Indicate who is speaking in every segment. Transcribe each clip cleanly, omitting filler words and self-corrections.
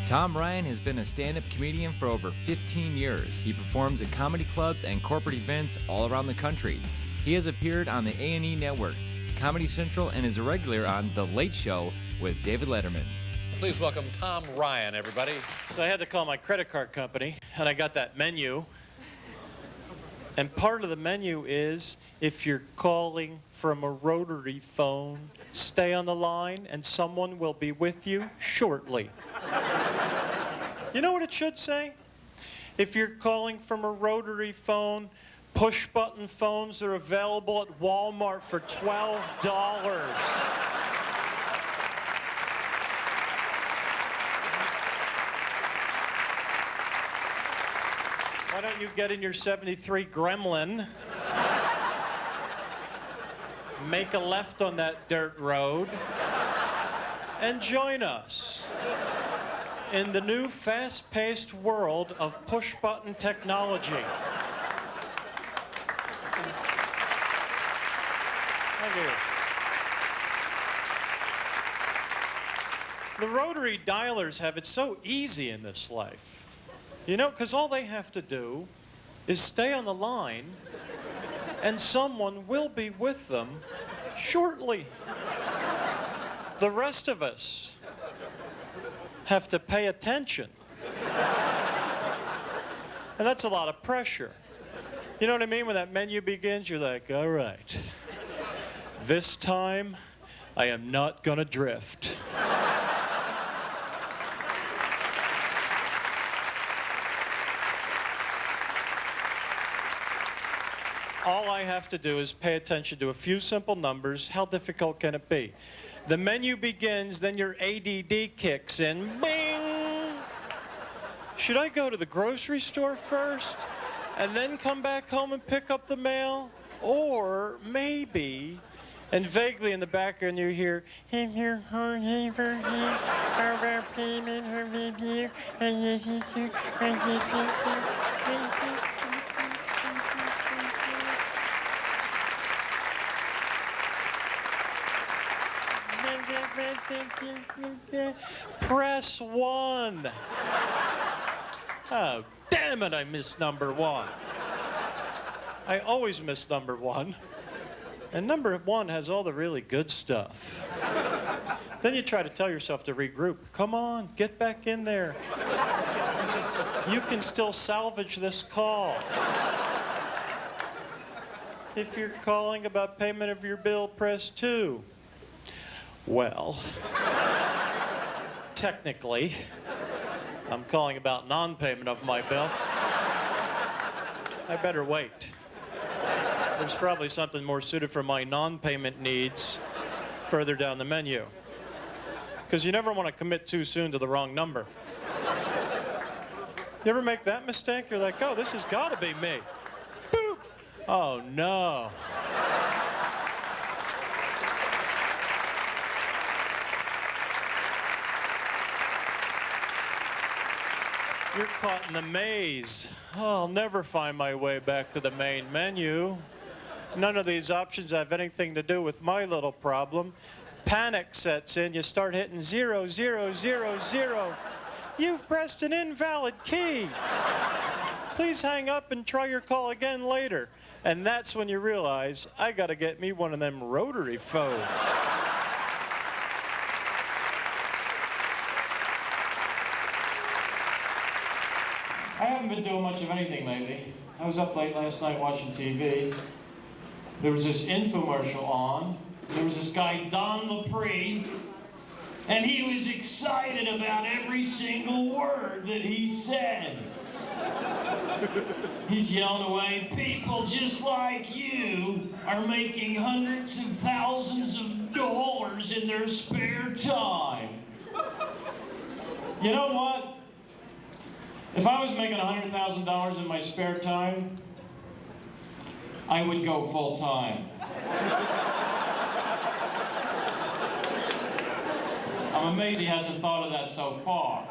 Speaker 1: Tom Ryan has been a stand-up comedian for over 15 years. He performs at comedy clubs and corporate events all around the country. He has appeared on the A&E Network, Comedy Central, and is a regular on The Late Show with David Letterman.
Speaker 2: Please welcome Tom Ryan, everybody.
Speaker 3: So I had to call my credit card company, and I got that menu. And part of the menu is, if you're calling from a rotary phone, stay on the line and someone will be with you shortly. You know what it should say? If you're calling from a rotary phone, push-button phones are available at Walmart for $12. Why don't you get in your 73 Gremlin, make a left on that dirt road, and join us in the new fast-paced world of push-button technology. Thank you. The rotary dialers have it so easy in this life. You know, because all they have to do is stay on the line and someone will be with them shortly. The rest of us have to pay attention. And that's a lot of pressure. You know what I mean? When that menu begins, you're like, all right, this time I am not gonna drift. All I have to do is pay attention to a few simple numbers. How difficult can it be? The menu begins, then your ADD kicks in. Bing! Should I go to the grocery store first and then come back home and pick up the mail? Or maybe, and vaguely in the background you hear, press 1. Oh, damn it, I missed number 1. I always miss number 1. And number 1 has all the really good stuff. Then you try to tell yourself to regroup. Come on, get back in there. You can still salvage this call. If you're calling about payment of your bill, press 2. Well, technically, I'm calling about non-payment of my bill. I better wait. There's probably something more suited for my non-payment needs further down the menu. Because you never want to commit too soon to the wrong number. You ever make that mistake? You're like, oh, this has got to be me. Boop. Oh, no. You're caught in the maze. Oh, I'll never find my way back to the main menu. None of these options have anything to do with my little problem. Panic sets in. You start hitting 0, 0, 0, 0. You've pressed an invalid key. Please hang up and try your call again later. And that's when you realize, I got to get me one of them rotary phones. I haven't been doing much of anything lately. I was up late last night watching TV. There was this infomercial on. There was this guy, Don Lepre, and he was excited about every single word that he said. He's yelling away, people just like you are making hundreds of thousands of dollars in their spare time. You know what? If I was making $100,000 in my spare time, I would go full time. I'm amazed he hasn't thought of that so far.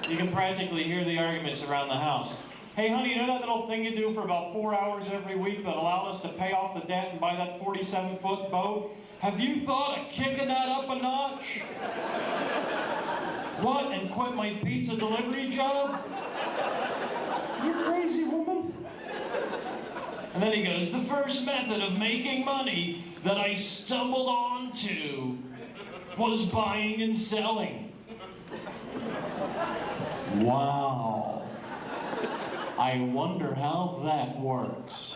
Speaker 3: You can practically hear the arguments around the house. Hey honey, you know that little thing you do for about 4 hours every week that allowed us to pay off the debt and buy that 47-foot boat? Have you thought of kicking that up a notch? What, and quit my pizza delivery job? You're crazy, woman. And then he goes, the first method of making money that I stumbled onto was buying and selling. Wow. I wonder how that works.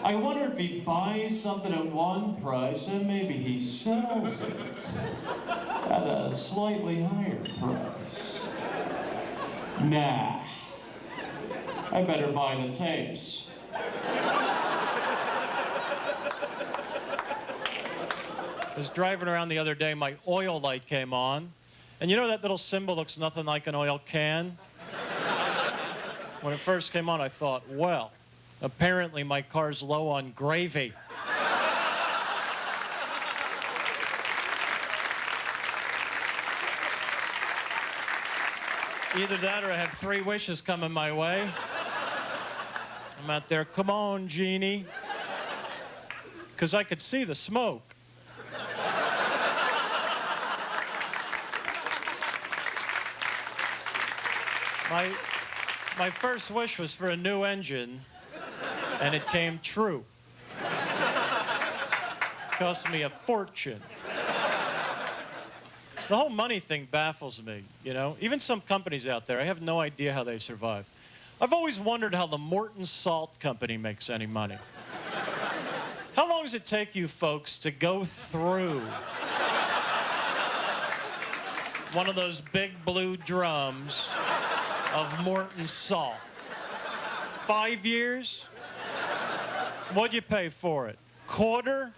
Speaker 3: I wonder if he buys something at one price and maybe he sells it at a slightly higher price. Nah. I better buy the tapes. I was driving around the other day, my oil light came on. And you know that little symbol looks nothing like an oil can? When it first came on, I thought, well, apparently my car's low on gravy. Either that or I have 3 wishes coming my way. I'm out there, come on, Genie. Because I could see the smoke. My first wish was for a new engine, and it came true. Cost me a fortune. The whole money thing baffles me, you know? Even some companies out there, I have no idea how they survive. I've always wondered how the Morton Salt Company makes any money. How long does it take you folks to go through one of those big blue drums of Morton salt? 5 years? What'd you pay for it? Quarter?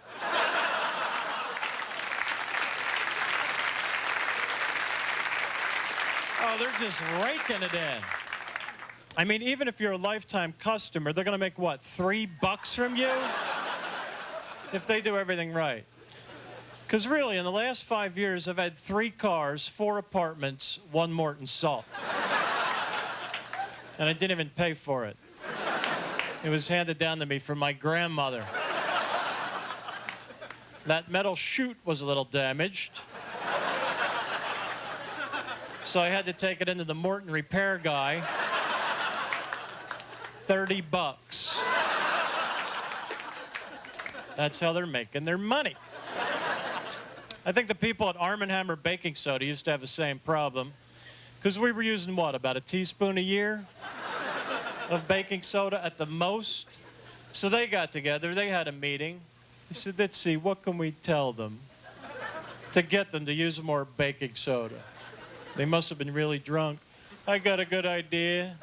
Speaker 3: Oh, they're just raking it in. I mean, even if you're a lifetime customer, they're gonna make what, $3 from you? If they do everything right. Because really, in the last 5 years, I've had 3 cars, 4 apartments, 1 Morton Salt. And I didn't even pay for it. It was handed down to me from my grandmother. That metal chute was a little damaged. So I had to take it into the Morton repair guy. $30. That's how they're making their money. I think the people at Arm & Hammer Baking Soda used to have the same problem. Because we were using, what, about a teaspoon a year of baking soda at the most? So they got together, they had a meeting. They said, let's see, what can we tell them to get them to use more baking soda? They must have been really drunk. I got a good idea.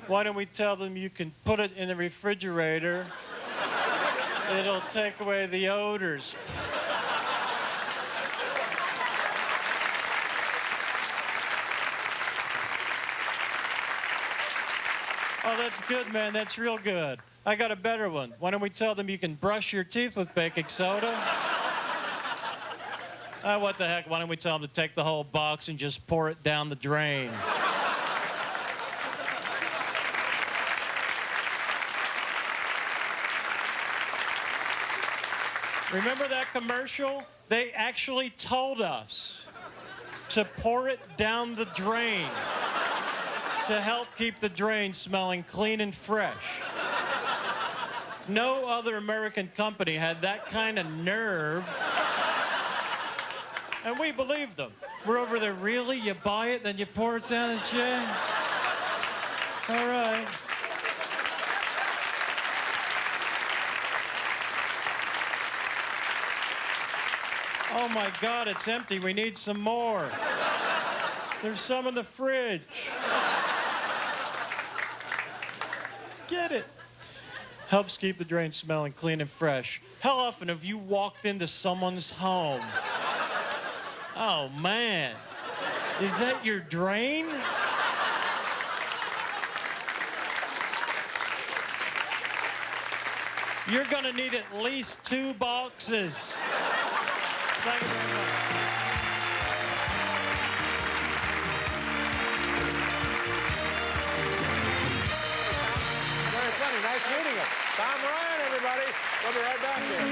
Speaker 3: Why don't we tell them you can put it in the refrigerator? It'll take away the odors. Oh, that's good, man. That's real good. I got a better one. Why don't we tell them you can brush your teeth with baking soda? What the heck? Why don't we tell them to take the whole box and just pour it down the drain? Remember that commercial? They actually told us to pour it down the drain to help keep the drain smelling clean and fresh. No other American company had that kind of nerve. And we believed them. We're over there, really? You buy it, then you pour it down the drain? All right. Oh my God, it's empty. We need some more. There's some in the fridge. Get it. Helps keep the drain smelling clean and fresh. How often have you walked into someone's home? Oh man, is that your drain? You're gonna need at least 2 boxes. Thank you very much.
Speaker 2: Very funny. Nice meeting you. Tom Ryan, everybody. We'll be right back here.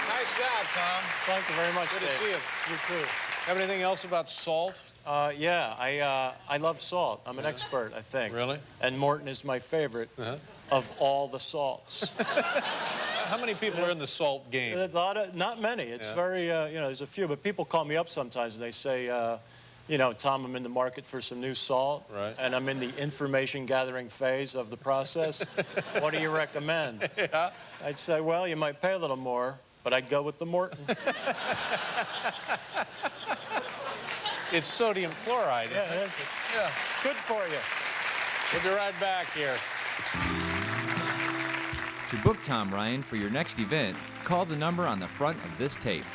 Speaker 2: Nice job, Tom.
Speaker 3: Thank you very much,
Speaker 2: Good
Speaker 3: Dave.
Speaker 2: to see you.
Speaker 3: You too.
Speaker 2: Have anything else about salt?
Speaker 3: Yeah, I love salt. I'm an expert, I think.
Speaker 2: Really?
Speaker 3: And Morton is my favorite of all the salts.
Speaker 2: How many people are in the salt game?
Speaker 3: A lot of, not many. It's very, you know, there's a few, but people call me up sometimes and they say, you know, Tom, I'm in the market for some new salt,
Speaker 2: Right.
Speaker 3: and I'm in the information gathering phase of the process. What do you recommend?
Speaker 2: Yeah.
Speaker 3: I'd say, well, you might pay a little more, but I'd go with the Morton.
Speaker 2: It's sodium chloride.
Speaker 3: Yeah,
Speaker 2: Isn't
Speaker 3: it
Speaker 2: it?
Speaker 3: is.
Speaker 2: Yeah.
Speaker 3: Good for you.
Speaker 2: We'll be right back here.
Speaker 1: To book Tom Ryan for your next event, call the number on the front of this tape.